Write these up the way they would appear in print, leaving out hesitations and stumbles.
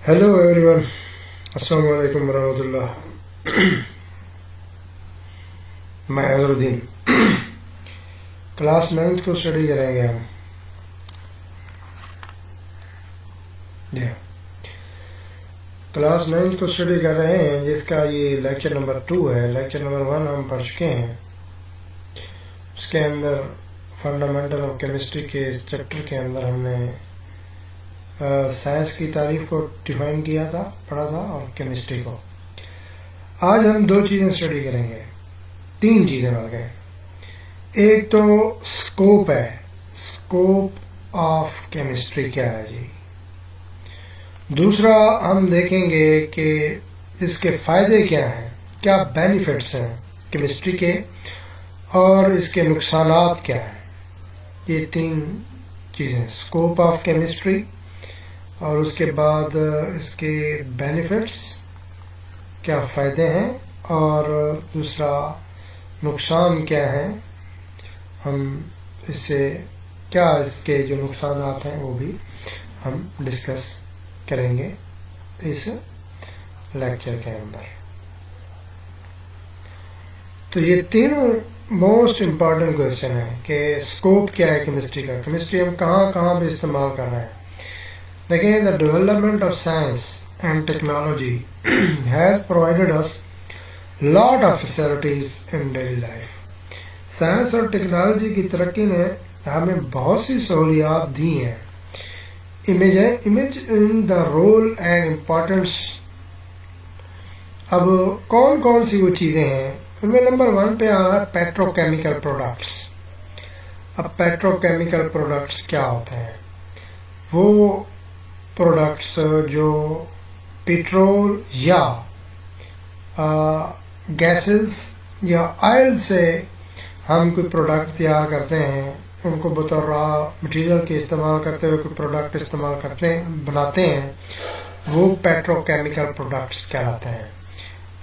Hello everyone, अस्सलाम वालेकुम वरहमतुल्लाह। मैं अजरुद्दीन। क्लास 9th को स्टडी करेंगे हम। जी क्लास 9th को स्टडी कर रहे हैं, जिसका ये लेक्चर नंबर 2 है। लेक्चर नंबर 1 हम पढ़ चुके हैं। उसके अंदर फंडामेंटल ऑफ केमिस्ट्री के इस चैप्टर के अंदर हमने साइंस की तारीफ को डिफाइन किया था, पढ़ा था, और केमिस्ट्री को। आज हम 2 चीज़ें स्टडी करेंगे, 3 चीज़ें बल्कि। एक तो स्कोप है, स्कोप ऑफ केमिस्ट्री क्या है जी। दूसरा हम देखेंगे कि इसके फ़ायदे क्या हैं, क्या बेनिफिट्स हैं केमिस्ट्री के, और इसके नुकसानात क्या हैं। ये 3 चीज़ें, स्कोप ऑफ केमिस्ट्री, और उसके बाद इसके बेनिफिट्स, क्या फ़ायदे हैं, और दूसरा नुकसान क्या है। हम इससे क्या इसके जो नुकसानात हैं वो भी हम डिस्कस करेंगे इस लेक्चर के अंदर। तो ये तीनों मोस्ट इम्पॉर्टेंट क्वेश्चन है कि स्कोप क्या है केमिस्ट्री का, केमिस्ट्री हम कहाँ कहाँ पे इस्तेमाल कर रहे हैं। देखिए, the development of science and technology has provided us lot of facilities in daily life. Science और टेक्नोलॉजी की तरक्की ने हमें बहुत सी सहूलियात दी हैं। Image in the role and importance. अब कौन कौन सी वो चीज़ें हैं, उनमें नंबर 1 पे आ रहा है पेट्रोकेमिकल प्रोडक्ट्स। अब पेट्रोकेमिकल प्रोडक्ट्स क्या होते हैं? वो प्रोडक्ट्स जो पेट्रोल या गैसेस या ऑयल से हम कोई प्रोडक्ट तैयार करते हैं, उनको बतौर रॉ मटेरियल के इस्तेमाल करते हुए कोई प्रोडक्ट इस्तेमाल करते हैं, बनाते हैं, वो पेट्रोकेमिकल प्रोडक्ट्स कहलाते हैं।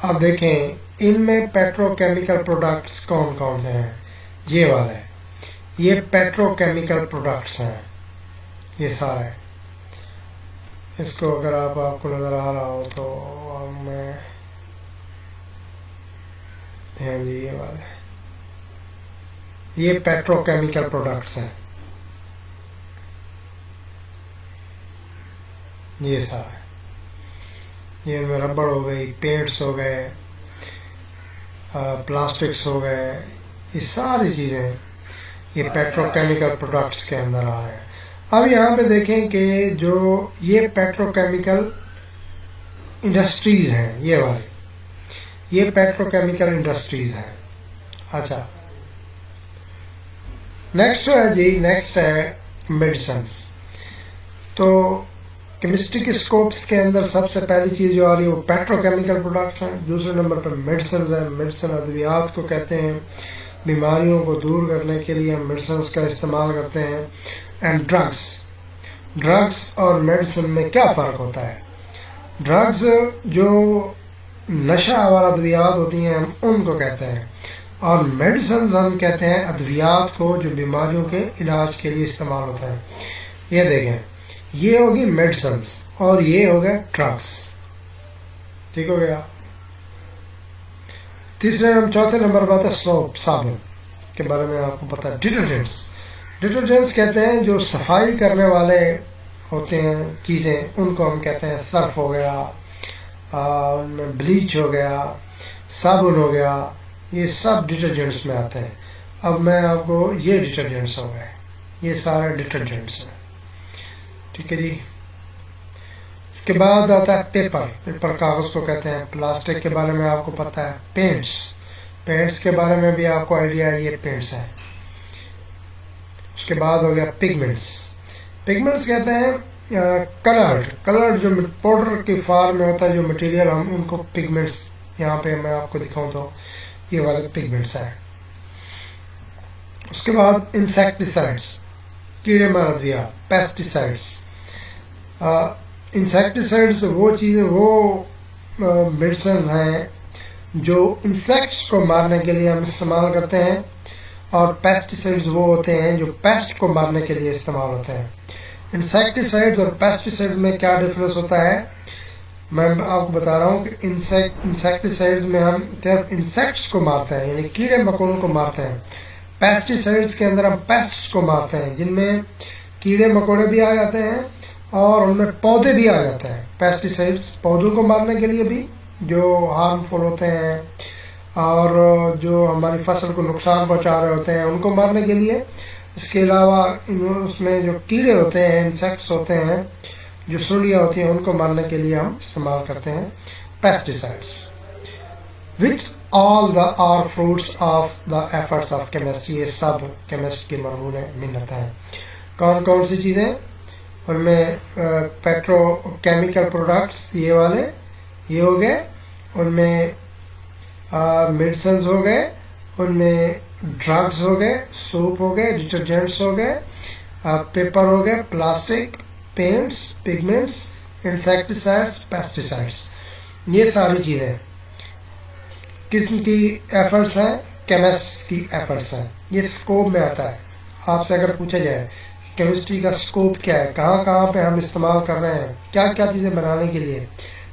अब देखें, इनमें पेट्रोकेमिकल प्रोडक्ट्स कौन कौन से हैं। ये वाले, ये पेट्रोकेमिकल प्रोडक्ट्स हैं, ये सारे। इसको अगर आपको नज़र आ रहा हो तो मैं, हाँ जी, ये वाले, ये पेट्रोकेमिकल प्रोडक्ट्स हैं, ये सारे। ये इनमें रबड़ हो गई, पेंट्स हो गए, प्लास्टिक्स हो गए, ये सारी चीज़ें ये पेट्रोकेमिकल प्रोडक्ट्स के अंदर आ रहे हैं। अब यहाँ पे देखें कि जो ये पेट्रोकेमिकल इंडस्ट्रीज़ हैं, ये वाली, ये पेट्रोकेमिकल इंडस्ट्रीज़ हैं। अच्छा, नेक्स्ट है जी, नेक्स्ट है मेडिसिन्स। तो केमिस्ट्री के स्कोप्स के अंदर सबसे पहली चीज़ जो आ रही है वो पेट्रोकेमिकल प्रोडक्ट्स हैं। दूसरे नंबर पर मेडिसिन है। मेडिसिन अद्वियात को कहते हैं, बीमारियों को दूर करने के लिए हम मेडिसिन का इस्तेमाल करते हैं। एंड ड्रग्स और मेडिसिन में क्या फ़र्क होता है? ड्रग्स जो नशा आवर अद्वियात होती हैं, हम उनको कहते हैं, और मेडिसिन हम कहते हैं अद्वियात को जो बीमारियों के इलाज के लिए इस्तेमाल होता है। ये देखें, ये होगी मेडिसिन और ये हो गए ड्रग्स। ठीक हो गया। चौथे नंबर पर आता है सोप, साबुन के बारे में आपको पता है। डिटर्जेंट्स कहते हैं जो सफाई करने वाले होते हैं चीज़ें, उनको हम कहते हैं सर्फ हो गया, उनमें ब्लीच हो गया, साबुन हो गया, ये सब डिटर्जेंट्स में आते हैं। अब मैं आपको, ये डिटर्जेंट्स हो गए, ये सारे डिटर्जेंट्स हैं। ठीक है जी। इसके बाद आता है पेपर कागज़ को कहते हैं। प्लास्टिक के बारे में आपको पता है। पेंट्स के बारे में भी आपको आइडिया है, ये पेंट्स हैं। उसके बाद हो गया पिगमेंट्स कहते हैं कलर जो पाउडर की फॉर्म में होता है, जो मटेरियल, हम उनको पिगमेंट्स, यहाँ पे मैं आपको दिखाऊं तो ये वाले पिगमेंट्स हैं। उसके बाद इंसेक्टिसाइड्स, कीड़े मार अद्वियात, पेस्टिसाइड्स। इंसेक्टिसाइड्स वो चीज़ें, वो मेडिसिन हैं जो इंसेक्ट्स को मारने के लिए हम इस्तेमाल करते हैं, और पेस्टिसाइड्स वो होते हैं जो पेस्ट को मारने के लिए इस्तेमाल होते हैं। इंसेक्टिसाइड्स और पेस्टिसाइड्स में क्या डिफरेंस होता है मैं आपको बता रहा हूँ कि इंसेक्टिसाइड्स में हम सिर्फ इंसेक्ट्स को मारते हैं, यानी कीड़े मकोड़ों को मारते हैं। पेस्टिसाइड्स के अंदर हम पेस्ट्स को मारते हैं, जिनमें कीड़े मकोड़े भी आ जाते हैं और उनमें पौधे भी आ जाते हैं। पेस्टिसाइड्स पौधों को मारने के लिए भी जो हार्मफुल होते हैं और जो हमारी फसल को नुकसान पहुंचा रहे होते हैं उनको मारने के लिए। इसके अलावा उसमें जो कीड़े होते हैं, इंसेक्ट्स होते हैं, जो सुंडियाँ होती हैं, उनको मारने के लिए हम इस्तेमाल करते हैं pesticides. Which all the are fruits of the efforts of chemistry, ये सब केमिस्ट की मरहून मिन्नत है। कौन कौन सी चीज़ें? उनमें पेट्रोकेमिकल प्रोडक्ट्स, ये वाले ये हो गए, उनमें मेडिसिन हो गए, उनमें ड्रग्स हो गए, सोप हो गए, डिटर्जेंट्स हो गए, पेपर हो गए, plastic, paints, pigments, insecticides, pesticides. ये सारी चीज़ें किसकी एफर्ट्स हैं? केमिस्ट की एफर्ट्स हैं। ये स्कोप में आता है। आपसे अगर पूछा जाए केमिस्ट्री का स्कोप क्या है, कहाँ कहाँ पे हम इस्तेमाल कर रहे हैं, क्या क्या चीज़ें बनाने के लिए,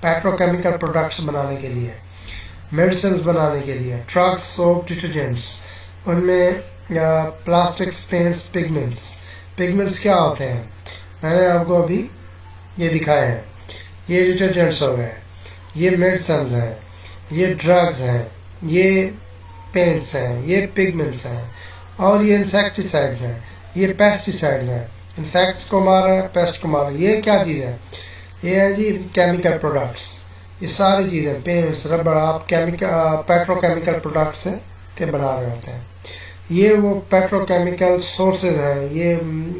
पेट्रोकेमिकल प्रोडक्ट्स बनाने के लिए, मेडिसिन बनाने के लिए, ड्रग्स, सोप, डिटर्जेंट्स, उनमें प्लास्टिक्स, पेंट्स, पिगमेंट्स। पिगमेंट्स क्या होते हैं? मैंने आपको अभी ये दिखाए हैं। ये डिटर्जेंट्स हो गए, ये मेडिसिन हैं, ये ड्रग्स हैं, ये पेंट्स हैं, ये पिगमेंट्स हैं, और ये इंसेक्टिसाइड्स हैं, ये पेस्टिसाइड्स हैं। इंसेक्ट्स को मार रहे हैं, पेस्ट को मार रहे हैं। ये क्या चीज़ है? ये है जी केमिकल प्रोडक्ट्स। ये सारी चीज़ें, पेंट्स, रबड़, आप पेट्रोकेमिकल प्रोडक्ट्स से ते बना रहे होते हैं। ये वो पेट्रोकेमिकल सोर्सेज हैं, ये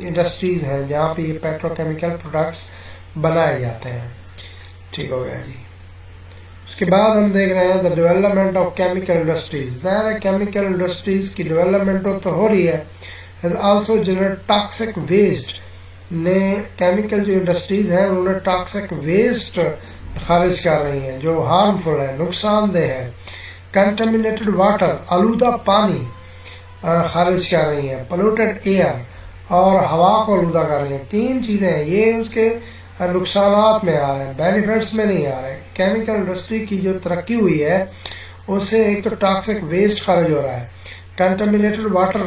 इंडस्ट्रीज़ हैं जहाँ पे ये पेट्रोकेमिकल प्रोडक्ट्स बनाए जाते हैं। ठीक हो गया जी। उसके बाद हम देख रहे हैं the development of chemical industries. ज़ाहिर है केमिकल इंडस्ट्रीज की डेवलपमेंट तो हो रही है, has also generate toxic waste. ने केमिकल जो इंडस्ट्रीज हैं उन्होंने टॉक्सिक वेस्ट खारिज कर रही हैं जो हार्मफुल है, नुकसानदेह है। कंटेमिनेटेड वाटर, आलूदा पानी खारिज कर रही हैं। पोल्यूटेड एयर, और हवा को आलूदा कर रही हैं। तीन चीज़ें हैं, ये उसके नुकसानात में आ रहे हैं, बेनिफिट्स में नहीं आ रहे। केमिकल इंडस्ट्री की जो तरक्की हुई है उससे एक तो टॉक्सिक वेस्ट खारिज हो रहा है, कंटेमिनेटेड वाटर,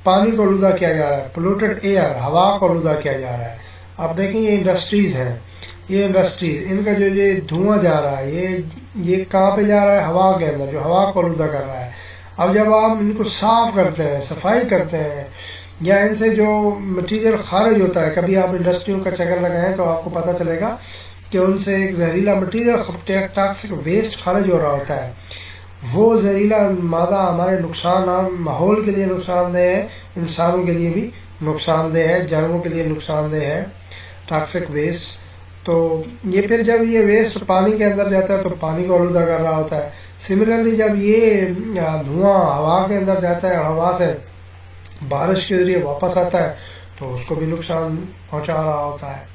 पानी को आलूदा किया जा रहा है, पोल्यूटेड एयर, हवा को आलूदा किया जा रहा है। अब देखें ये इंडस्ट्रीज़ हैं, ये इंडस्ट्रीज, इनका जो ये धुआं जा रहा है, ये कहाँ पे जा रहा है? हवा के अंदर, जो हवा को आलूदा कर रहा है। अब जब आप इनको साफ करते हैं, सफाई करते हैं, या इनसे जो मटेरियल खारिज होता है, कभी आप इंडस्ट्रियों का चक्कर लगाएं तो आपको पता चलेगा कि उनसे एक जहरीला मटेरियल, टॉक्सिक वेस्ट खारिज हो रहा होता है। वो जहरीला मादा हमारे माहौल के लिए नुकसानदेह है, इंसानों के लिए भी नुकसानदेह है, जानवरों के लिए नुकसानदेह है टॉक्सिक वेस्ट। तो ये फिर जब ये वेस्ट पानी के अंदर जाता है तो पानी को आलूदा कर रहा होता है। सिमिलरली जब ये धुआं हवा के अंदर जाता है और हवा से बारिश के जरिए वापस आता है तो उसको भी नुकसान पहुंचा रहा होता है।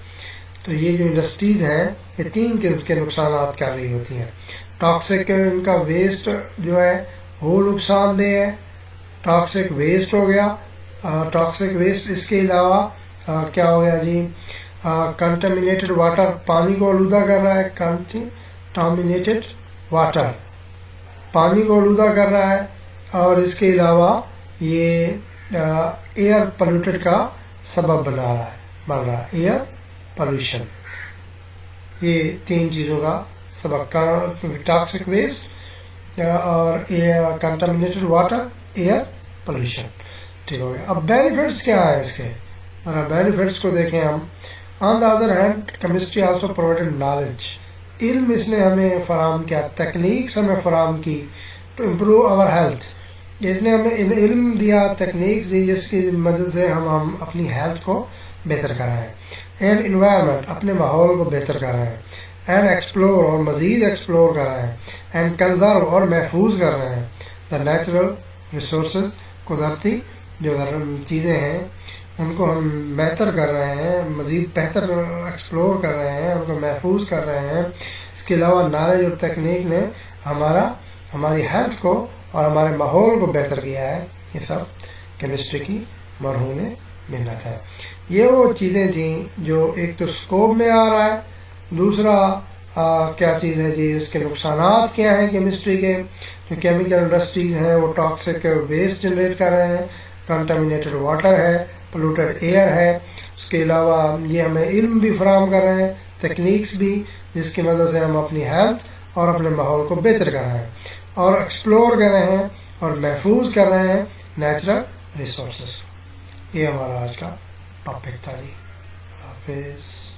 तो ये जो इंडस्ट्रीज़ हैं ये तीन किस्म के नुकसान कर रही होती हैं। टॉक्सिक इनका वेस्ट जो है वो नुकसानदेह है, टॉक्सिक वेस्ट हो गया। टॉक्सिक वेस्ट, इसके अलावा क्या हो गया जी? कंटेमिनेटेड वाटर, पानी को आलूदा कर रहा है। कंटेमिनेटेड वाटर पानी को आलूदा कर रहा है, और इसके अलावा ये एयर पोल्यूटेड का सबब बन रहा है एयर पोल्यूशन। ये तीन चीज़ों का सबब, टॉक्सिक वेस्ट और कंटामिनेटेड वाटर, एयर पोल्यूशन। ठीक हो गया। अब बेनिफिट्स क्या है इसके? और बेनिफिट्स को देखें हम। On the other hand chemistry also provided knowledge, इल्म इसने हमें फराम किया, टेक्निक्स हमें फराम की टू इम्प्रूव आवर हेल्थ। इसने हमें इल्म दिया, टेक्निक्स दी, जिसकी मदद से हम अपनी हेल्थ को बेहतर कर रहे हैं। एंड इन्वायरमेंट, अपने माहौल को बेहतर कर रहे हैं। एंड एक्सप्लोर, और मज़ीद एक्सप्लोर कर रहे हैं। एंड कंजर्व, और महफूज कर रहे हैं द नेचुरल रिसोर्सेज, कुदरती जो चीज़ें हैं उनको हम बेहतर कर रहे हैं, मज़ीद बेहतर एक्सप्लोर कर रहे हैं, उनको महफूज कर रहे हैं। इसके अलावा नॉलेज और तकनीक ने हमारी हेल्थ को और हमारे माहौल को बेहतर किया है। ये सब केमिस्ट्री की मरहून मिन्नत है। ये वो चीज़ें थी जो एक तो स्कोप में आ रहा है, दूसरा क्या चीज़ है जी, उसके नुकसानात क्या हैं केमिस्ट्री के। जो केमिकल इंडस्ट्रीज़ हैं वो टॉक्सिक वेस्ट जनरेट कर रहे हैं, कंटामिनेटेड वाटर है, पोल्यूटेड एयर है। उसके अलावा ये हमें इल्म भी फराहम कर रहे हैं, टेक्निक्स भी, जिसकी मदद से हम अपनी हेल्थ और अपने माहौल को बेहतर कर रहे हैं और एक्सप्लोर कर रहे हैं और महफूज कर रहे हैं नेचुरल रिसोर्सेस। ये हमारा आज का टॉपिक था जी। हाफिज़।